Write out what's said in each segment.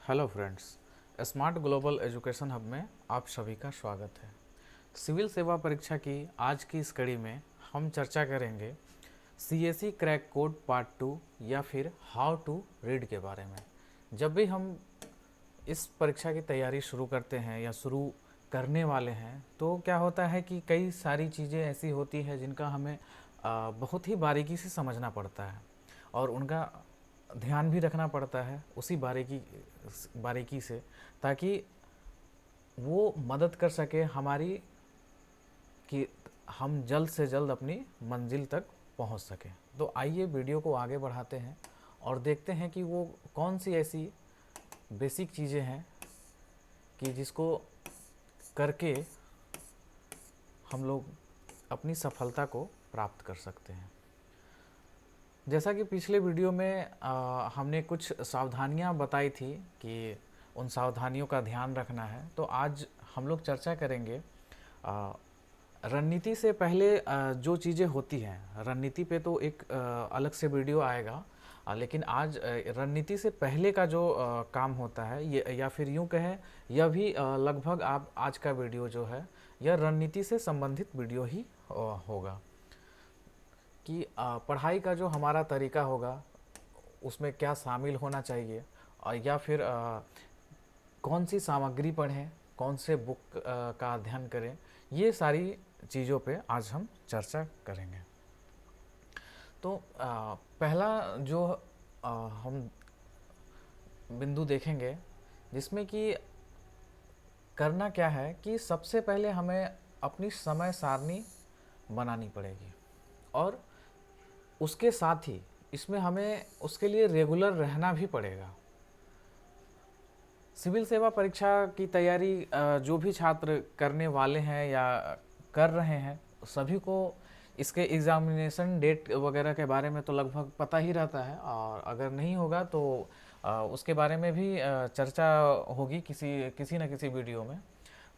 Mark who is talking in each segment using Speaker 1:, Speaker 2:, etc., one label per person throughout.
Speaker 1: Hello friends, smart global education hub में आप सभी का स्वागत है। सिविल सेवा परीक्षा की आज की इस कड़ी में हम चर्चा करेंगे सीएसई क्रैक कोड पार्ट 2 या फिर हाउ टू रीड के बारे में। जब भी हम इस परीक्षा की तैयारी शुरू करते हैं या शुरू करने वाले हैं तो क्या होता है कि कई सारी चीज़ें ऐसी होती है जिनका हमें बहुत ही बारीकी से समझना पड़ता है और उनका ध्यान भी रखना पड़ता है उसी बारीकी से, ताकि वो मदद कर सके हमारी कि हम जल्द से जल्द अपनी मंजिल तक पहुंच सकें। तो आइए वीडियो को आगे बढ़ाते हैं और देखते हैं कि वो कौन सी ऐसी बेसिक चीज़ें हैं कि जिसको करके हम लोग अपनी सफलता को प्राप्त कर सकते हैं। जैसा कि पिछले वीडियो में हमने कुछ सावधानियां बताई थी कि उन सावधानियों का ध्यान रखना है, तो आज हम लोग चर्चा करेंगे रणनीति से पहले जो चीज़ें होती हैं। रणनीति पे तो एक अलग से वीडियो आएगा, लेकिन आज रणनीति से पहले का जो काम होता है ये, या फिर यूँ कहें यह भी लगभग आप आज का वीडियो जो है यह रणनीति से संबंधित वीडियो ही होगा कि पढ़ाई का जो हमारा तरीका होगा उसमें क्या शामिल होना चाहिए, और या फिर कौन सी सामग्री पढ़ें, कौन से बुक का अध्ययन करें, ये सारी चीज़ों पे आज हम चर्चा करेंगे। तो पहला जो हम बिंदु देखेंगे जिसमें कि करना क्या है कि सबसे पहले हमें अपनी समय सारणी बनानी पड़ेगी और उसके साथ ही इसमें हमें उसके लिए रेगुलर रहना भी पड़ेगा। सिविल सेवा परीक्षा की तैयारी जो भी छात्र करने वाले हैं या कर रहे हैं सभी को इसके एग्ज़ामिनेशन डेट वगैरह के बारे में तो लगभग पता ही रहता है, और अगर नहीं होगा तो उसके बारे में भी चर्चा होगी किसी न किसी वीडियो में।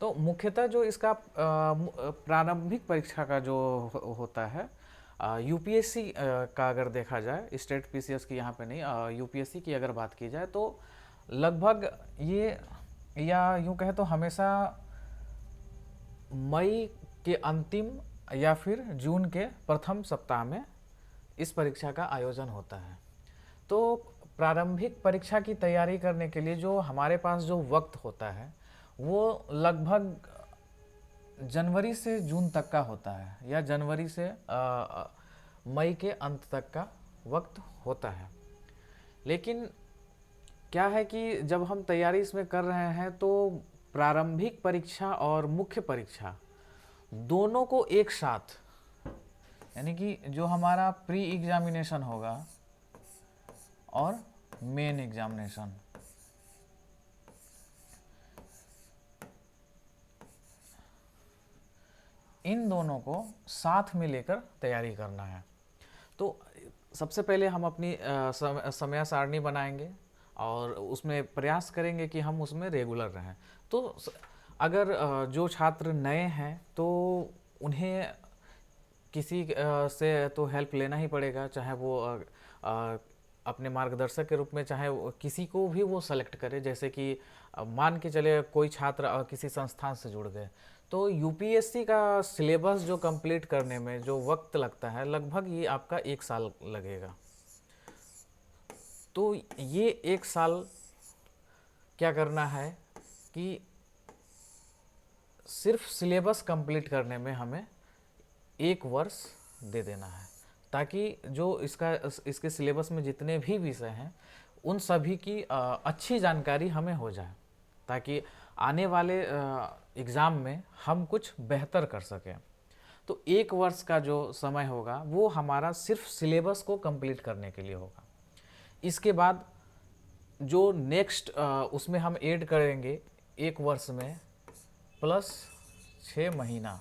Speaker 1: तो मुख्यतः जो इसका प्रारंभिक परीक्षा का जो होता है यूपीएससी का अगर देखा जाए, स्टेट पीसीएस की यहाँ पे नहीं, यूपीएससी की अगर बात की जाए तो लगभग ये, या यूँ कहे तो हमेशा मई के अंतिम या फिर जून के प्रथम सप्ताह में इस परीक्षा का आयोजन होता है। तो प्रारंभिक परीक्षा की तैयारी करने के लिए जो हमारे पास जो वक्त होता है वो लगभग जनवरी से जून तक का होता है, या जनवरी से मई के अंत तक का वक्त होता है। लेकिन क्या है कि जब हम तैयारी इसमें कर रहे हैं तो प्रारंभिक परीक्षा और मुख्य परीक्षा दोनों को एक साथ, यानी कि जो हमारा प्री एग्जामिनेशन होगा और मेन एग्जामिनेशन, इन दोनों को साथ में लेकर तैयारी करना है। तो सबसे पहले हम अपनी समय सारणी बनाएंगे और उसमें प्रयास करेंगे कि हम उसमें रेगुलर रहें। तो अगर जो छात्र नए हैं तो उन्हें किसी से तो हेल्प लेना ही पड़ेगा, चाहे वो अपने मार्गदर्शक के रूप में, चाहे किसी को भी वो सेलेक्ट करे। जैसे कि मान के चले कोई छात्र किसी संस्थान से जुड़ गए तो यूपीएससी का सिलेबस जो कंप्लीट करने में जो वक्त लगता है लगभग ये आपका 1 साल लगेगा। तो ये 1 साल क्या करना है कि सिर्फ सिलेबस कंप्लीट करने में हमें 1 वर्ष दे देना है, ताकि जो इसके सिलेबस में जितने भी विषय हैं उन सभी की अच्छी जानकारी हमें हो जाए, ताकि आने वाले एग्ज़ाम में हम कुछ बेहतर कर सकें। तो 1 वर्ष का जो समय होगा वो हमारा सिर्फ सिलेबस को कंप्लीट करने के लिए होगा। इसके बाद जो नेक्स्ट उसमें हम ऐड करेंगे 1 वर्ष में प्लस 6 महीना,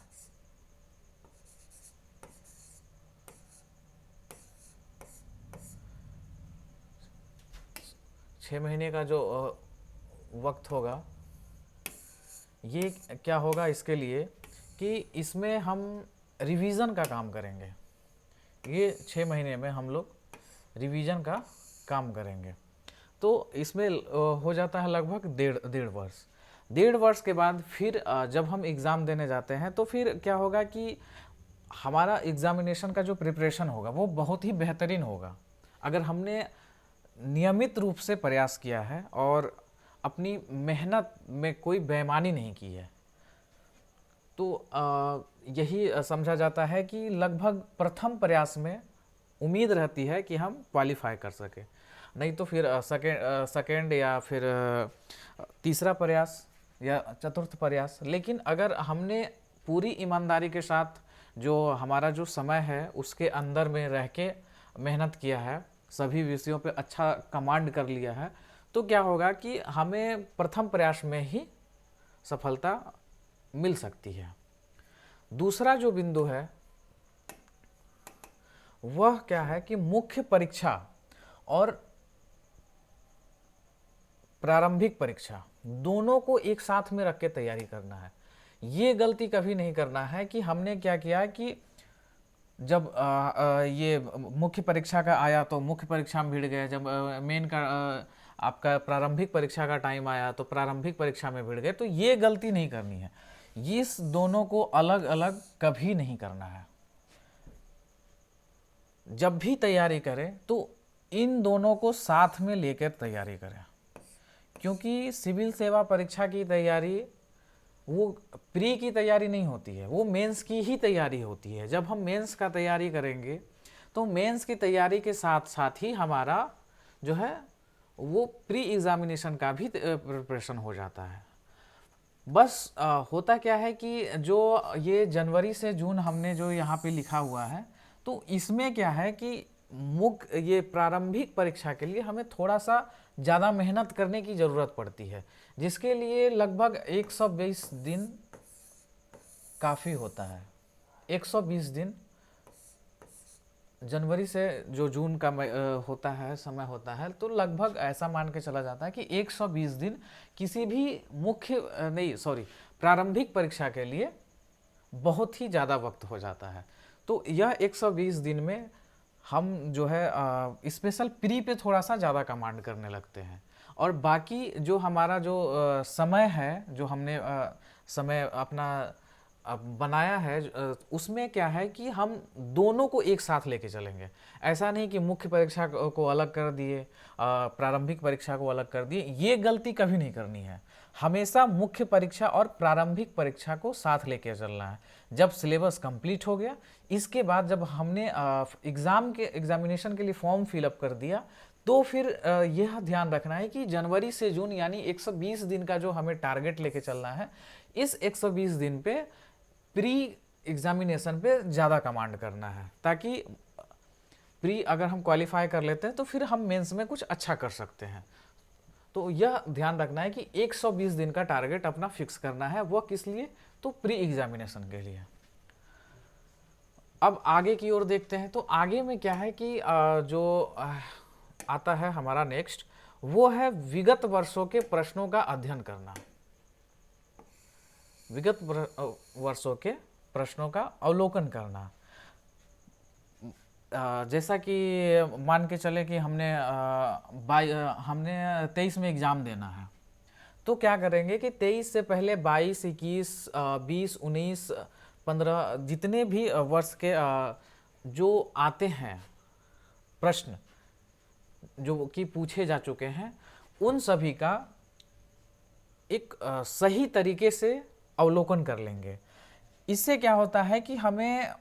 Speaker 1: छः महीने का जो वक्त होगा ये क्या होगा इसके लिए कि इसमें हम रिवीजन का काम करेंगे। ये 6 महीने में हम लोग रिवीजन का काम करेंगे। तो इसमें हो जाता है लगभग डेढ़ डेढ़ वर्ष। डेढ़ वर्ष के बाद फिर जब हम एग्ज़ाम देने जाते हैं तो फिर क्या होगा कि हमारा एग्जामिनेशन का जो प्रिपरेशन होगा वो बहुत ही बेहतरीन होगा अगर हमने नियमित रूप से प्रयास किया है और अपनी मेहनत में कोई बेईमानी नहीं की है। तो यही समझा जाता है कि लगभग प्रथम प्रयास में उम्मीद रहती है कि हम क्वालिफाई कर सके, नहीं तो फिर सेकेंड या फिर तीसरा प्रयास या चतुर्थ प्रयास। लेकिन अगर हमने पूरी ईमानदारी के साथ जो हमारा जो समय है उसके अंदर में रह के मेहनत किया है, सभी विषयों पे अच्छा कमांड कर लिया है, तो क्या होगा कि हमें प्रथम प्रयास में ही सफलता मिल सकती है। दूसरा जो बिंदु है वह क्या है कि मुख्य परीक्षा और प्रारंभिक परीक्षा दोनों को एक साथ में रख के तैयारी करना है। ये गलती कभी नहीं करना है कि हमने क्या किया कि जब ये मुख्य परीक्षा का आया तो मुख्य परीक्षा में भिड़ गए, जब मेन का आपका प्रारंभिक परीक्षा का टाइम आया तो प्रारंभिक परीक्षा में भिड़ गए। तो ये गलती नहीं करनी है, इस दोनों को अलग अलग कभी नहीं करना है। जब भी तैयारी करें तो इन दोनों को साथ में लेकर तैयारी करें, क्योंकि सिविल सेवा परीक्षा की तैयारी वो प्री की तैयारी नहीं होती है, वो मेंस की ही तैयारी होती है। जब हम मेंस का तैयारी करेंगे तो मेंस की तैयारी के साथ साथ ही हमारा जो है वो प्री एग्जामिनेशन का भी प्रिपरेशन हो जाता है। बस होता क्या है कि जो ये जनवरी से जून हमने जो यहाँ पे लिखा हुआ है, तो इसमें क्या है कि ये प्रारंभिक परीक्षा के लिए हमें थोड़ा सा ज़्यादा मेहनत करने की ज़रूरत पड़ती है, जिसके लिए लगभग 120 दिन काफ़ी होता है। 120 दिन जनवरी से जो जून का होता है, समय होता है, तो लगभग ऐसा मान के चला जाता है कि 120 दिन किसी भी प्रारंभिक परीक्षा के लिए बहुत ही ज़्यादा वक्त हो जाता है। तो यह 120 दिन में हम जो है स्पेशल प्री पे थोड़ा सा ज़्यादा कमांड करने लगते हैं, और बाकी जो हमारा जो समय है, जो हमने समय अपना बनाया है, उसमें क्या है कि हम दोनों को एक साथ लेके चलेंगे। ऐसा नहीं कि मुख्य परीक्षा को अलग कर दिए, प्रारंभिक परीक्षा को अलग कर दिए, ये गलती कभी नहीं करनी है। हमेशा मुख्य परीक्षा और प्रारंभिक परीक्षा को साथ लेके चलना है। जब सिलेबस कंप्लीट हो गया, इसके बाद जब हमने एग्जामिनेशन के लिए फॉर्म फिलअप कर दिया, तो फिर यह ध्यान रखना है कि जनवरी से जून यानी 120 दिन का जो हमें टारगेट लेके चलना है, इस 120 दिन पे प्री एग्जामिनेशन पे ज़्यादा कमांड करना है, ताकि प्री अगर हम क्वालिफाई कर लेते हैं तो फिर हम मेंस में कुछ अच्छा कर सकते हैं। तो यह ध्यान रखना है कि 120 दिन का टारगेट अपना फिक्स करना है। वह किस लिए? तो प्री एग्जामिनेशन के लिए। अब आगे की ओर देखते हैं। तो आगे में क्या है कि जो आता है हमारा नेक्स्ट, वो है विगत वर्षों के प्रश्नों का अध्ययन करना। विगत वर्षों के प्रश्नों का अवलोकन करना। जैसा कि मान के चले कि हमने 23 में एग्ज़ाम देना है, तो क्या करेंगे कि 23 से पहले 22, 21, 20, 19, 15 जितने भी वर्ष के जो आते हैं प्रश्न जो कि पूछे जा चुके हैं, उन सभी का एक सही तरीके से अवलोकन कर लेंगे। इससे क्या होता है कि हमें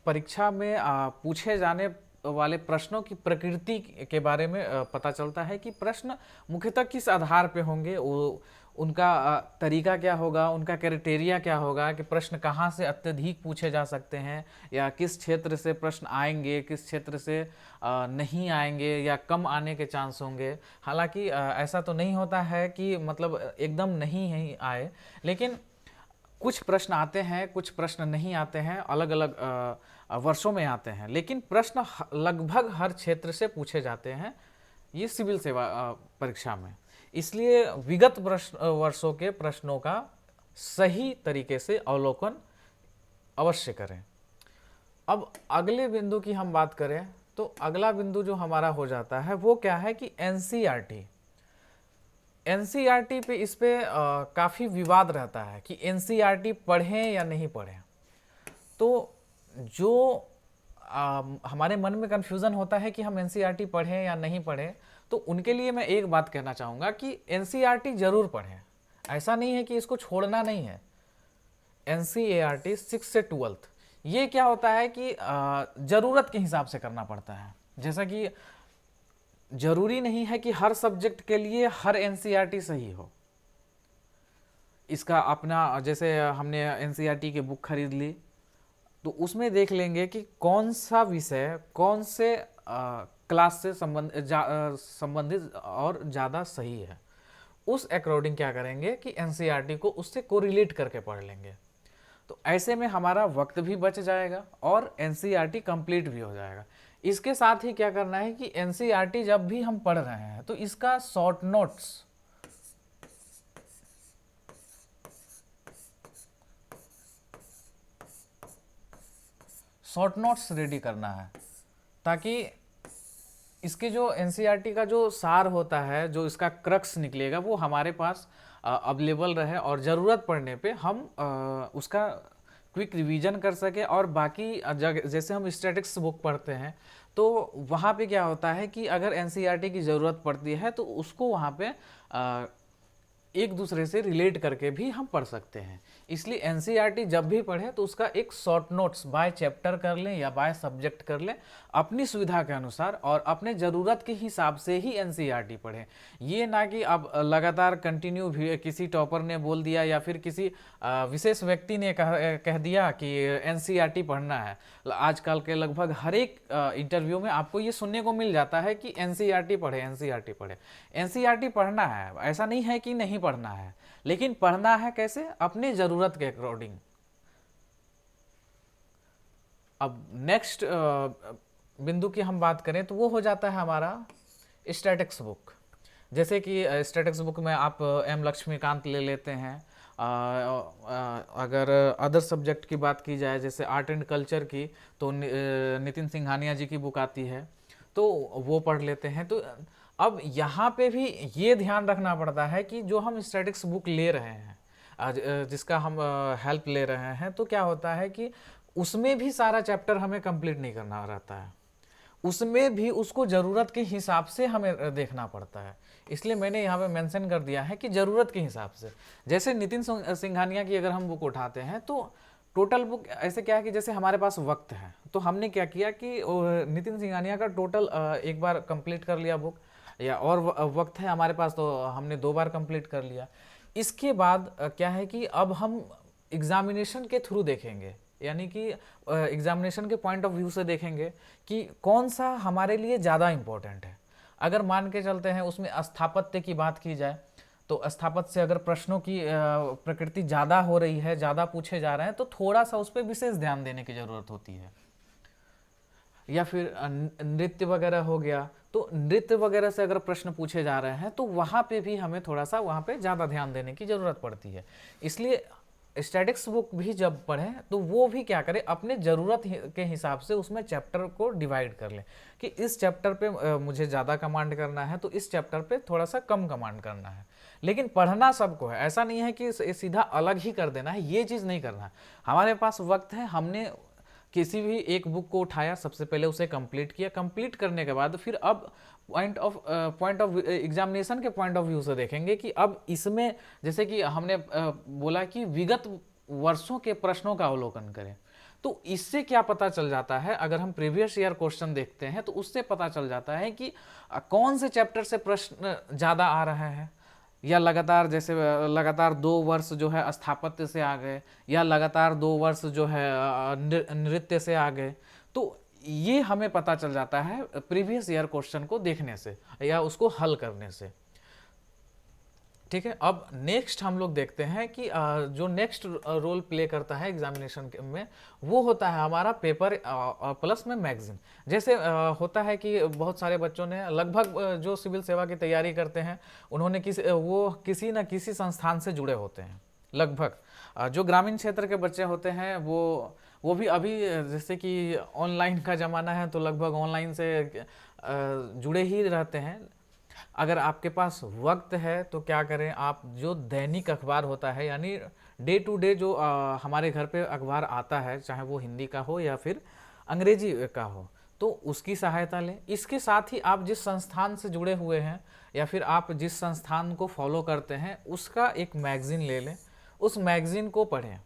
Speaker 1: परीक्षा में पूछे जाने वाले प्रश्नों की प्रकृति के बारे में पता चलता है कि प्रश्न मुख्यतः किस आधार पे होंगे, उनका तरीका क्या होगा, उनका क्राइटेरिया क्या होगा, कि प्रश्न कहाँ से अत्यधिक पूछे जा सकते हैं, या किस क्षेत्र से प्रश्न आएंगे, किस क्षेत्र से नहीं आएंगे या कम आने के चांस होंगे। हालांकि ऐसा तो नहीं होता है कि मतलब एकदम नहीं आए, लेकिन कुछ प्रश्न आते हैं, कुछ प्रश्न नहीं आते हैं, अलग अलग वर्षों में आते हैं, लेकिन प्रश्न लगभग हर क्षेत्र से पूछे जाते हैं ये सिविल सेवा परीक्षा में। इसलिए विगत वर्षों के प्रश्नों का सही तरीके से अवलोकन अवश्य करें। अब अगले बिंदु की हम बात करें तो अगला बिंदु जो हमारा हो जाता है वो क्या है कि एनसीईआरटी। एनसीईआरटी पे इस पे काफ़ी विवाद रहता है कि एनसीईआरटी पढ़ें या नहीं पढ़ें। तो जो हमारे मन में कन्फ्यूज़न होता है कि हम एनसीईआरटी पढ़ें या नहीं पढ़ें, तो उनके लिए मैं एक बात कहना चाहूँगा कि एनसीईआरटी ज़रूर पढ़ें। ऐसा नहीं है कि इसको छोड़ना नहीं है। एनसीईआरटी 6 से 12 ये क्या होता है कि ज़रूरत के हिसाब से करना पड़ता है। जैसा कि ज़रूरी नहीं है कि हर सब्जेक्ट के लिए हर एनसीईआरटी सही हो। इसका अपना, जैसे हमने एनसीईआरटी की बुक खरीद ली तो उसमें देख लेंगे कि कौन सा विषय कौन से क्लास से संबंधित और ज़्यादा सही है। उस अकॉर्डिंग क्या करेंगे कि एनसीईआरटी को उससे कोरिलेट करके पढ़ लेंगे। तो ऐसे में हमारा वक्त भी बच जाएगा और एनसीईआरटी कंप्लीट भी हो जाएगा। इसके साथ ही क्या करना है कि एनसीईआरटी जब भी हम पढ़ रहे हैं तो इसका शॉर्ट नोट्स रेडी करना है, ताकि इसके जो एनसीईआरटी का जो सार होता है, जो इसका क्रक्स निकलेगा, वो हमारे पास अवेलेबल रहे और ज़रूरत पड़ने पे हम उसका क्विक रिवीजन कर सके। और बाकी जैसे हम स्टैटिक्स बुक पढ़ते हैं तो वहाँ पे क्या होता है कि अगर एनसीईआरटी की ज़रूरत पड़ती है तो उसको वहाँ पे एक दूसरे से रिलेट करके भी हम पढ़ सकते हैं। इसलिए एनसीईआरटी जब भी पढ़ें तो उसका एक शॉर्ट नोट्स बाय चैप्टर कर लें या बाय सब्जेक्ट कर लें अपनी सुविधा के अनुसार, और अपने ज़रूरत के हिसाब से ही एनसीईआरटी पढ़ें। ये ना कि अब लगातार कंटिन्यू भी किसी टॉपर ने बोल दिया या फिर किसी विशेष व्यक्ति ने कह दिया कि एनसीईआरटी पढ़ना है। आजकल के लगभग हर एक इंटरव्यू में आपको ये सुनने को मिल जाता है कि एनसीईआरटी पढ़े, एनसीईआरटी पढ़े। एनसीईआरटी पढ़ना है, ऐसा नहीं है कि नहीं पढ़ना है, लेकिन पढ़ना है कैसे? अपने ज़रूरत के अकॉर्डिंग। अब नेक्स्ट बिंदु की हम बात करें तो वो हो जाता है हमारा स्टैटिक्स बुक। जैसे कि स्टैटिक्स बुक में आप एम लक्ष्मीकांत ले लेते हैं। अगर अदर सब्जेक्ट की बात की जाए, जैसे आर्ट एंड कल्चर की, तो नितिन सिंघानिया जी की बुक आती है, तो वो पढ़ लेते हैं। तो अब यहाँ पे भी ये ध्यान रखना पड़ता है कि जो हम स्टैटिक्स बुक ले रहे हैं, जिसका हम हेल्प ले रहे हैं, तो क्या होता है कि उसमें भी सारा चैप्टर हमें कंप्लीट नहीं करना रहता है। उसमें भी उसको ज़रूरत के हिसाब से हमें देखना पड़ता है। इसलिए मैंने यहाँ पे मेंशन कर दिया है कि ज़रूरत के हिसाब से। जैसे नितिन सिंघानिया की अगर हम बुक उठाते हैं तो टोटल बुक ऐसे क्या है कि जैसे हमारे पास वक्त है तो हमने क्या किया कि नितिन सिंघानिया का टोटल एक बार कंप्लीट कर लिया बुक, या और वक्त है हमारे पास तो हमने 2 बार कंप्लीट कर लिया। इसके बाद क्या है कि अब हम एग्जामिनेशन के थ्रू देखेंगे, यानी कि एग्जामिनेशन के पॉइंट ऑफ व्यू से देखेंगे कि कौन सा हमारे लिए ज़्यादा इम्पोर्टेंट है। अगर मान के चलते हैं उसमें स्थापत्य की बात की जाए तो स्थापत्य से अगर प्रश्नों की प्रकृति ज़्यादा हो रही है, ज़्यादा पूछे जा रहे हैं, तो थोड़ा सा उस पर विशेष ध्यान देने की ज़रूरत होती है। या फिर नृत्य वगैरह हो गया, तो नृत्य वगैरह से अगर प्रश्न पूछे जा रहे हैं तो वहाँ पे भी हमें थोड़ा सा वहाँ पे ज़्यादा ध्यान देने की ज़रूरत पड़ती है। इसलिए स्टैटिक्स बुक भी जब पढ़ें तो वो भी क्या करें, अपने ज़रूरत के हिसाब से उसमें चैप्टर को डिवाइड कर लें कि इस चैप्टर पे मुझे ज़्यादा कमांड करना है तो इस चैप्टर पे थोड़ा सा कम कमांड करना है। लेकिन पढ़ना सबको है, ऐसा नहीं है कि सीधा अलग ही कर देना है, ये चीज़ नहीं करना है। हमारे पास वक्त है, हमने किसी भी एक बुक को उठाया, सबसे पहले उसे कंप्लीट किया, कंप्लीट करने के बाद फिर अब पॉइंट ऑफ एग्जामिनेशन के पॉइंट ऑफ व्यू से देखेंगे कि अब इसमें, जैसे कि हमने बोला कि विगत वर्षों के प्रश्नों का अवलोकन करें, तो इससे क्या पता चल जाता है, अगर हम प्रीवियस ईयर क्वेश्चन देखते हैं तो उससे पता चल जाता है कि कौन से चैप्टर से प्रश्न ज़्यादा आ रहे हैं, या लगातार जैसे लगातार 2 वर्ष जो है स्थापत्य से आ गए, या लगातार 2 वर्ष जो है नृत्य से आ गए। तो ये हमें पता चल जाता है प्रीवियस ईयर क्वेश्चन को देखने से या उसको हल करने से। ठीक है, अब नेक्स्ट हम लोग देखते हैं कि जो नेक्स्ट रोल प्ले करता है एग्जामिनेशन में वो होता है हमारा पेपर प्लस में मैगजीन। जैसे होता है कि बहुत सारे बच्चों ने लगभग जो सिविल सेवा की तैयारी करते हैं उन्होंने किसी न किसी संस्थान से जुड़े होते हैं। लगभग जो ग्रामीण क्षेत्र के बच्चे होते हैं वो वो भी अभी जैसे कि ऑनलाइन का ज़माना है तो लगभग ऑनलाइन से जुड़े ही रहते हैं। अगर आपके पास वक्त है तो क्या करें, आप जो दैनिक अखबार होता है यानी डे टू डे जो हमारे घर पे अखबार आता है, चाहे वो हिंदी का हो या फिर अंग्रेजी का हो, तो उसकी सहायता लें। इसके साथ ही आप जिस संस्थान से जुड़े हुए हैं या फिर आप जिस संस्थान को फॉलो करते हैं उसका एक मैगज़ीन ले लें, उस मैगज़ीन को पढ़ें।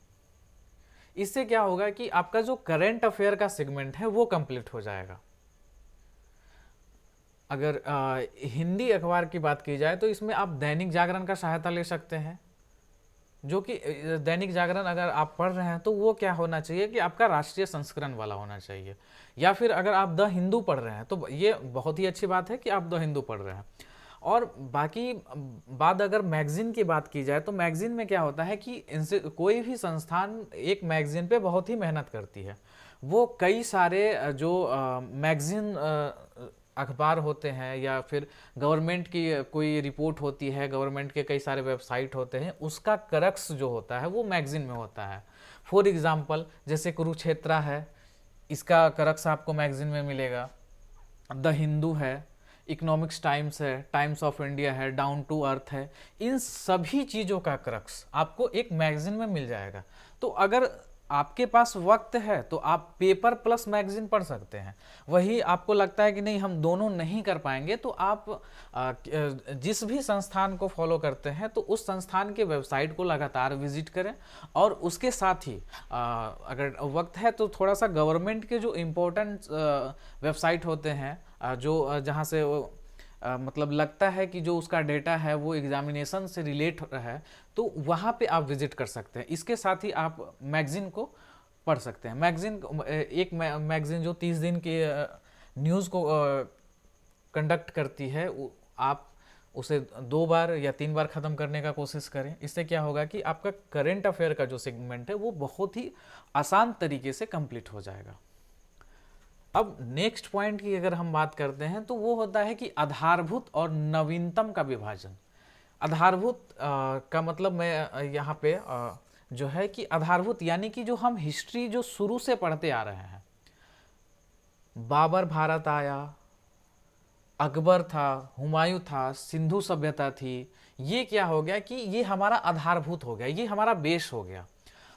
Speaker 1: इससे क्या होगा कि आपका जो करंट अफेयर का सेगमेंट है वो कंप्लीट हो जाएगा। अगर हिंदी अखबार की बात की जाए तो इसमें आप दैनिक जागरण का सहायता ले सकते हैं, जो कि दैनिक जागरण अगर आप पढ़ रहे हैं तो वो क्या होना चाहिए कि आपका राष्ट्रीय संस्करण वाला होना चाहिए। या फिर अगर आप द हिंदू पढ़ रहे हैं तो ये बहुत ही अच्छी बात है कि आप द हिंदू पढ़ रहे हैं। और बाकी बात अगर मैगजीन की बात की जाए तो मैगजीन में क्या होता है कि इनसे कोई भी संस्थान एक मैगजीन पे बहुत ही मेहनत करती है। वो कई सारे जो मैगजीन अखबार होते हैं या फिर गवर्नमेंट की कोई रिपोर्ट होती है, गवर्नमेंट के कई सारे वेबसाइट होते हैं, उसका करक्स जो होता है वो मैगजीन में होता है। फॉर एग्जांपल जैसे कुरुक्षेत्रा है, इसका करक्स आपको मैगजीन में मिलेगा। द हिंदू है, इकोनॉमिक्स टाइम्स है, टाइम्स ऑफ इंडिया है, डाउन टू अर्थ है, इन सभी चीज़ों का क्रक्स आपको एक मैगजीन में मिल जाएगा। तो अगर आपके पास वक्त है तो आप पेपर प्लस मैगजीन पढ़ सकते हैं। वही आपको लगता है कि नहीं हम दोनों नहीं कर पाएंगे तो आप जिस भी संस्थान को फॉलो करते हैं तो उस संस्थान के वेबसाइट को लगातार विजिट करें। और उसके साथ ही अगर वक्त है तो थोड़ा सा गवर्नमेंट के जो इम्पोर्टेंट वेबसाइट होते हैं जो जहाँ से मतलब लगता है कि जो उसका डेटा है वो एग्जामिनेशन से रिलेट है, तो वहाँ पे आप विजिट कर सकते हैं। इसके साथ ही आप मैगजीन को पढ़ सकते हैं। एक मैगजीन जो 30 दिन की न्यूज़ को कंडक्ट करती है, आप उसे 2 बार या 3 बार ख़त्म करने का कोशिश करें। इससे क्या होगा कि आपका करंट अफेयर का जो सेगमेंट है वो बहुत ही आसान तरीके से कंप्लीट हो जाएगा। अब नेक्स्ट पॉइंट की अगर हम बात करते हैं तो वो होता है कि आधारभूत और नवीनतम का विभाजन। आधारभूत का मतलब मैं यहाँ पे जो है कि आधारभूत यानी कि जो हम हिस्ट्री जो शुरू से पढ़ते आ रहे हैं, बाबर भारत आया, अकबर था, हुमायूं था, सिंधु सभ्यता थी, ये क्या हो गया कि ये हमारा आधारभूत हो गया, ये हमारा बेस हो गया।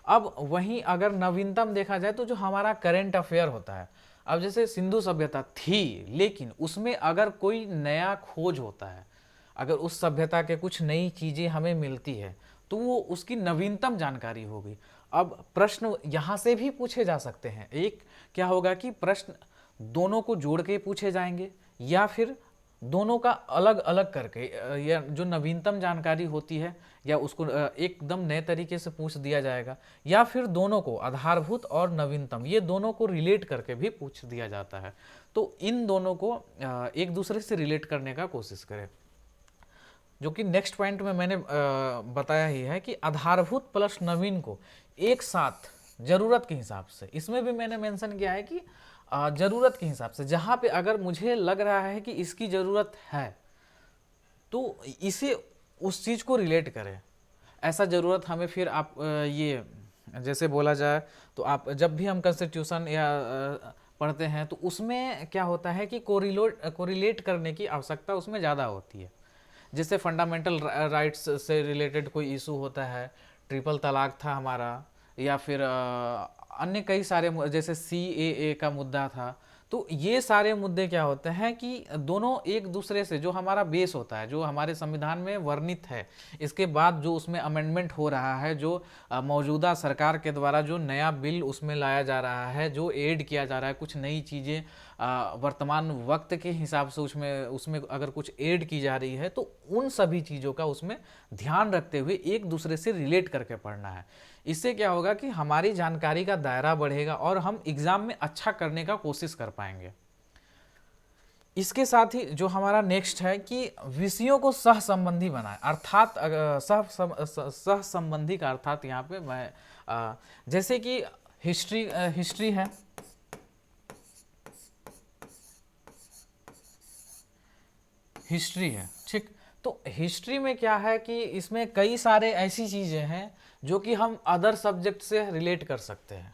Speaker 1: अब वहीं अगर नवीनतम देखा जाए तो जो हमारा करेंट अफेयर होता है, अब जैसे सिंधु सभ्यता थी लेकिन उसमें अगर कोई नया खोज होता है, अगर उस सभ्यता के कुछ नई चीज़ें हमें मिलती है तो वो उसकी नवीनतम जानकारी होगी। अब प्रश्न यहाँ से भी पूछे जा सकते हैं। एक क्या होगा कि प्रश्न दोनों को जोड़ के पूछे जाएंगे या फिर दोनों का अलग अलग करके या जो नवीनतम जानकारी होती है या उसको एकदम नए तरीके से पूछ दिया जाएगा, या फिर दोनों को आधारभूत और नवीनतम ये दोनों को रिलेट करके भी पूछ दिया जाता है। तो इन दोनों को एक दूसरे से रिलेट करने का कोशिश करें, जो कि नेक्स्ट पॉइंट में मैंने बताया ही है कि आधारभूत प्लस नवीन को एक साथ ज़रूरत के हिसाब से, इसमें भी मैंने मेंशन किया है कि ज़रूरत के हिसाब से, जहाँ पे अगर मुझे लग रहा है कि इसकी ज़रूरत है तो इसे उस चीज़ को रिलेट करें। ऐसा ज़रूरत हमें फिर आप ये जैसे बोला जाए तो आप जब भी हम कॉन्स्टिट्यूशन या पढ़ते हैं तो उसमें क्या होता है कि कोरिलेट करने की आवश्यकता उसमें ज़्यादा होती है। जैसे फंडामेंटल राइट्स से रिलेटेड कोई इशू होता है, ट्रिपल तलाक था हमारा, या फिर अन्य कई सारे जैसे CAA का मुद्दा था। तो ये सारे मुद्दे क्या होते हैं कि दोनों एक दूसरे से, जो हमारा बेस होता है, जो हमारे संविधान में वर्णित है, इसके बाद जो उसमें अमेंडमेंट हो रहा है, जो मौजूदा सरकार के द्वारा जो नया बिल उसमें लाया जा रहा है, जो ऐड किया जा रहा है, कुछ नई चीज़ें वर्तमान वक्त के हिसाब से उसमें अगर कुछ ऐड की जा रही है तो उन सभी चीज़ों का उसमें ध्यान रखते हुए एक दूसरे से रिलेट करके पढ़ना है। इससे क्या होगा कि हमारी जानकारी का दायरा बढ़ेगा और हम एग्जाम में अच्छा करने का कोशिश कर पाएंगे। इसके साथ ही जो हमारा नेक्स्ट है कि विषयों को सह संबंधी बनाए, अर्थात सह संबंधी का अर्थात यहाँ पे मैं जैसे कि हिस्ट्री है, ठीक। तो हिस्ट्री में क्या है कि इसमें कई सारे ऐसी चीज़ें हैं जो कि हम अदर सब्जेक्ट से रिलेट कर सकते हैं।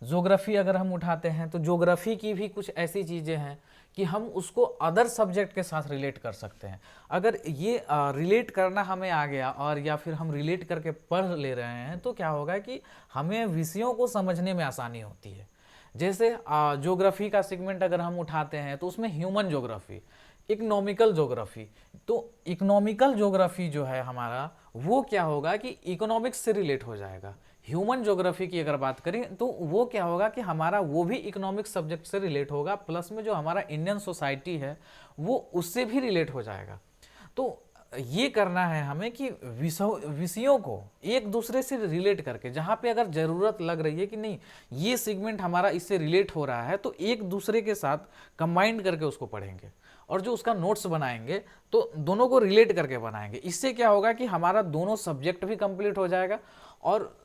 Speaker 1: ज्योग्राफी अगर हम उठाते हैं तो ज्योग्राफी की भी कुछ ऐसी चीज़ें हैं कि हम उसको अदर सब्जेक्ट के साथ रिलेट कर सकते हैं। अगर ये रिलेट करना हमें आ गया और या फिर हम रिलेट करके पढ़ ले रहे हैं तो क्या होगा कि हमें विषयों को समझने में आसानी होती है। जैसे ज्योग्राफी का सेगमेंट अगर हम उठाते हैं तो उसमें ह्यूमन ज्योग्राफी, इकोनॉमिकल ज्योग्राफी। तो इकोनॉमिकल ज्योग्राफी जो है हमारा वो क्या होगा कि इकोनॉमिक्स से रिलेट हो जाएगा। ह्यूमन ज्योग्राफी की अगर बात करें तो वो क्या होगा कि हमारा वो भी इकोनॉमिक्स सब्जेक्ट से रिलेट होगा, प्लस में जो हमारा इंडियन सोसाइटी है वो उससे भी रिलेट हो जाएगा। तो ये करना है हमें कि विषयों को एक दूसरे से रिलेट करके, जहाँ पे अगर ज़रूरत लग रही है कि नहीं ये सेगमेंट हमारा इससे रिलेट हो रहा है, तो एक दूसरे के साथ कंबाइंड करके उसको पढ़ेंगे और जो उसका नोट्स बनाएंगे तो दोनों को रिलेट करके बनाएंगे। इससे क्या होगा कि हमारा दोनों सब्जेक्ट भी कंप्लीट हो जाएगा और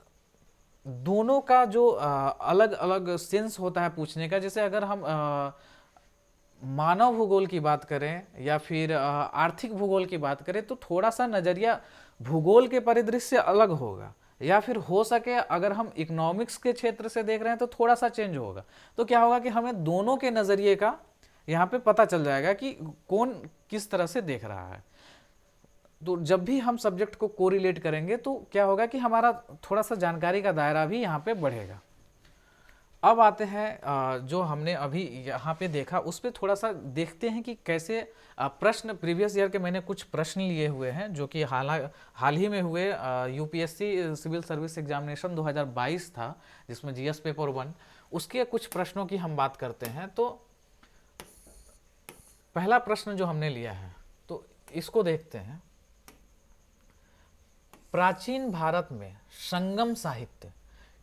Speaker 1: दोनों का जो अलग अलग सेंस होता है पूछने का। जैसे अगर हम मानव भूगोल की बात करें या फिर आर्थिक भूगोल की बात करें तो थोड़ा सा नज़रिया भूगोल के परिदृश्य से अलग होगा, या फिर हो सके अगर हम इकोनॉमिक्स के क्षेत्र से देख रहे हैं तो थोड़ा सा चेंज होगा। तो क्या होगा कि हमें दोनों के नज़रिए का यहाँ पे पता चल जाएगा कि कौन किस तरह से देख रहा है। तो जब भी हम सब्जेक्ट को कोरिलेट करेंगे तो क्या होगा कि हमारा थोड़ा सा जानकारी का दायरा भी यहाँ पे बढ़ेगा। अब आते हैं जो हमने अभी यहाँ पे देखा उस पर थोड़ा सा देखते हैं कि कैसे प्रश्न प्रीवियस ईयर के मैंने कुछ प्रश्न लिए हुए हैं जो कि हाल ही में हुए यूपीएससी सिविल सर्विस एग्जामिनेशन 2022 था जिसमें जीएस पेपर 1, उसके कुछ प्रश्नों की हम बात करते हैं। तो पहला प्रश्न जो हमने लिया है तो इसको देखते हैं। प्राचीन भारत में संगम साहित्य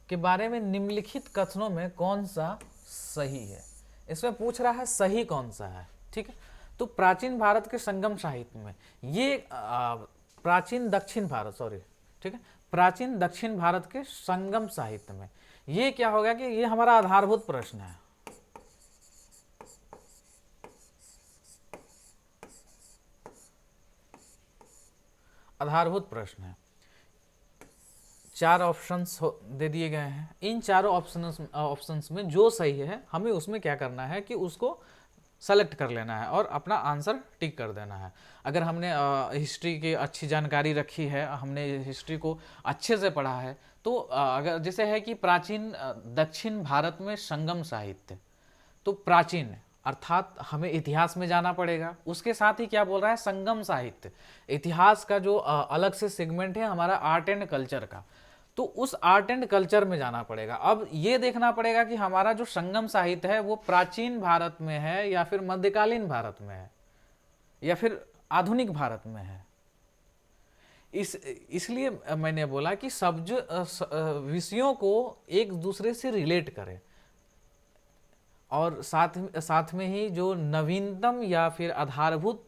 Speaker 1: के बारे में निम्नलिखित कथनों में कौन सा सही है। इसमें पूछ रहा है सही कौन सा है, ठीक है। तो प्राचीन भारत के संगम साहित्य में ये प्राचीन दक्षिण भारत, सॉरी, ठीक है, प्राचीन दक्षिण भारत के संगम साहित्य में ये क्या होगा कि ये हमारा आधारभूत प्रश्न है। आधारभूत प्रश्न है। 4 ऑप्शंस दे दिए गए हैं। इन चारों ऑप्शंस में जो सही है हमें उसमें क्या करना है कि उसको सेलेक्ट कर लेना है और अपना आंसर टिक कर देना है। अगर हमने हिस्ट्री की अच्छी जानकारी रखी है, हमने हिस्ट्री को अच्छे से पढ़ा है, तो अगर जैसे है कि प्राचीन दक्षिण भारत में संगम साहित्य, तो प्राचीन अर्थात हमें इतिहास में जाना पड़ेगा। उसके साथ ही क्या बोल रहा है, संगम साहित्य, इतिहास का जो अलग से सेगमेंट है हमारा आर्ट एंड कल्चर का, तो उस आर्ट एंड कल्चर में जाना पड़ेगा। अब ये देखना पड़ेगा कि हमारा जो संगम साहित्य है वो प्राचीन भारत में है या फिर मध्यकालीन भारत में है या फिर आधुनिक भारत में है। इसलिए मैंने बोला कि सब विषयों को एक दूसरे से रिलेट करें और साथ में ही जो नवीनतम या फिर आधारभूत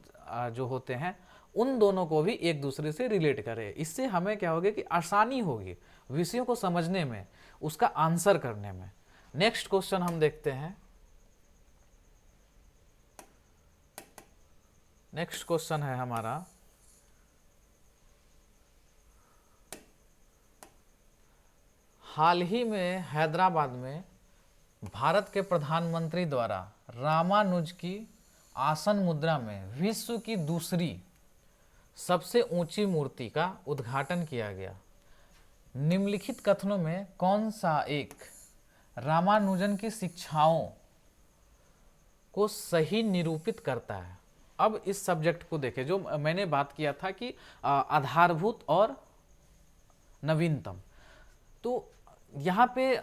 Speaker 1: जो होते हैं उन दोनों को भी एक दूसरे से रिलेट करें। इससे हमें क्या होगा कि आसानी होगी विषयों को समझने में, उसका आंसर करने में। नेक्स्ट क्वेश्चन हम देखते हैं। नेक्स्ट क्वेश्चन है हमारा, हाल ही में हैदराबाद में भारत के प्रधानमंत्री द्वारा रामानुज की आसन मुद्रा में विश्व की दूसरी सबसे ऊंची मूर्ति का उद्घाटन किया गया। निम्नलिखित कथनों में कौन सा एक रामानुजन की शिक्षाओं को सही निरूपित करता है। अब इस सब्जेक्ट को देखें, जो मैंने बात किया था कि आधारभूत और नवीनतम, तो यहाँ पे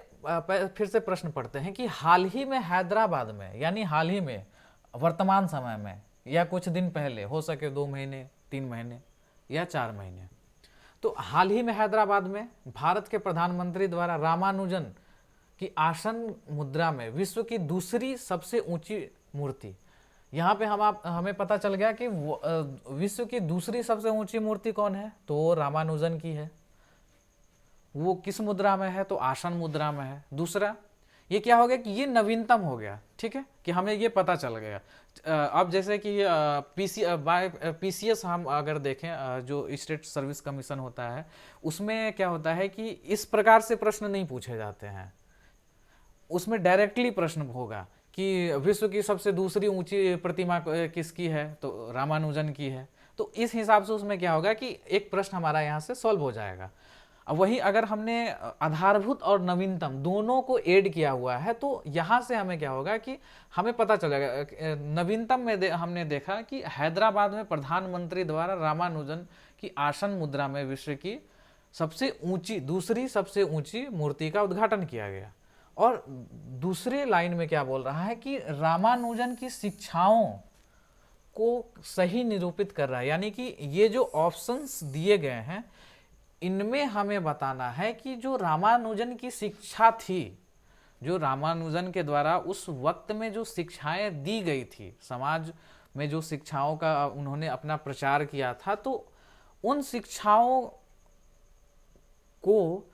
Speaker 1: फिर से प्रश्न पढ़ते हैं कि हाल ही में हैदराबाद में, यानी हाल ही में वर्तमान समय में या कुछ दिन पहले, हो सके 2 महीने 3 महीने या 4 महीने, तो हाल ही में हैदराबाद में भारत के प्रधानमंत्री द्वारा रामानुजन की आसन मुद्रा में विश्व की दूसरी सबसे ऊंची मूर्ति, यहाँ पे हमें पता चल गया कि विश्व की दूसरी सबसे ऊंची मूर्ति कौन है, तो रामानुजन की है। वो किस मुद्रा में है, तो आसन मुद्रा में है। दूसरा ये क्या हो गया कि ये नवीनतम हो गया, ठीक है, कि हमें ये पता चल गया। अब जैसे कि पीसीएस हम अगर देखें, जो स्टेट सर्विस कमीशन होता है, उसमें क्या होता है कि इस प्रकार से प्रश्न नहीं पूछे जाते हैं। उसमें डायरेक्टली प्रश्न होगा कि विश्व की सबसे दूसरी ऊंची प्रतिमा किसकी है, तो रामानुजन की है। तो इस हिसाब से उसमें क्या होगा कि एक प्रश्न हमारा यहाँ से सॉल्व हो जाएगा। अब वही अगर हमने आधारभूत और नवीनतम दोनों को ऐड किया हुआ है तो यहाँ से हमें क्या होगा कि हमें पता चलेगा। नवीनतम में हमने देखा कि हैदराबाद में प्रधानमंत्री द्वारा रामानुजन की आसन मुद्रा में विश्व की सबसे ऊंची, दूसरी सबसे ऊंची मूर्ति का उद्घाटन किया गया। और दूसरे लाइन में क्या बोल रहा है कि रामानुजन की शिक्षाओं को सही निरूपित कर रहा है, यानी कि ये जो ऑप्शंस दिए गए हैं इनमें हमें बताना है कि जो रामानुजन की शिक्षा थी, जो रामानुजन के द्वारा उस वक्त में जो शिक्षाएं दी गई थी, समाज में जो शिक्षाओं का उन्होंने अपना प्रचार किया था, तो उन शिक्षाओं को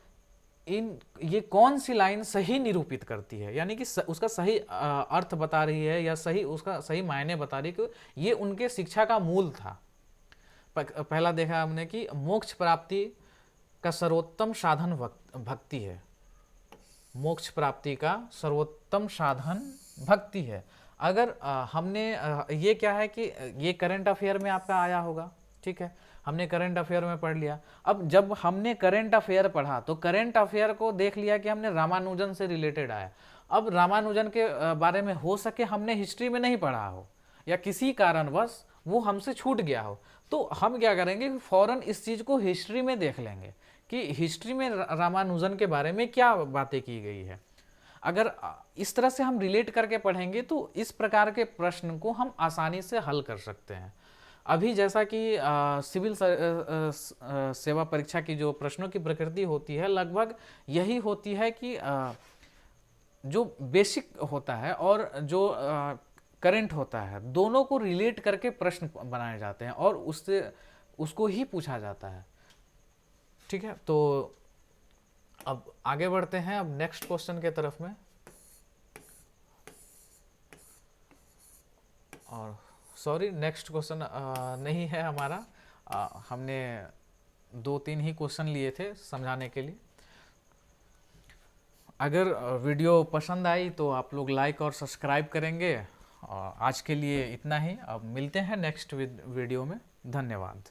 Speaker 1: ये कौन सी लाइन सही निरूपित करती है, यानी कि उसका सही अर्थ बता रही है या सही उसका सही मायने बता रही है कि ये उनके शिक्षा का मूल था। पहला देखा हमने कि मोक्ष प्राप्ति का सर्वोत्तम साधन भक्ति है। मोक्ष प्राप्ति का सर्वोत्तम साधन भक्ति है। अगर हमने ये क्या है कि ये करंट अफेयर में आपका आया होगा, ठीक है, हमने करंट अफेयर में पढ़ लिया। अब जब हमने करंट अफेयर पढ़ा तो करंट अफेयर को देख लिया कि हमने रामानुजन से रिलेटेड आया। अब रामानुजन के बारे में हो सके हमने हिस्ट्री में नहीं पढ़ा हो या किसी कारणवश वो हमसे छूट गया हो, तो हम क्या करेंगे, फौरन इस चीज़ को हिस्ट्री में देख लेंगे कि हिस्ट्री में रामानुजन के बारे में क्या बातें की गई है। अगर इस तरह से हम रिलेट करके पढ़ेंगे तो इस प्रकार के प्रश्न को हम आसानी से हल कर सकते हैं। अभी जैसा कि सिविल सेवा परीक्षा की जो प्रश्नों की प्रकृति होती है लगभग यही होती है कि जो बेसिक होता है और जो करंट होता है दोनों को रिलेट करके प्रश्न बनाए जाते हैं और उससे उसको ही पूछा जाता है। ठीक है, तो अब आगे बढ़ते हैं अब नेक्स्ट क्वेश्चन के तरफ में। और सॉरी, नेक्स्ट क्वेश्चन नहीं है हमारा, हमने 2-3 ही क्वेश्चन लिए थे समझाने के लिए। अगर वीडियो पसंद आई तो आप लोग लाइक और सब्सक्राइब करेंगे। आज के लिए इतना ही, अब मिलते हैं नेक्स्ट वीडियो में। धन्यवाद।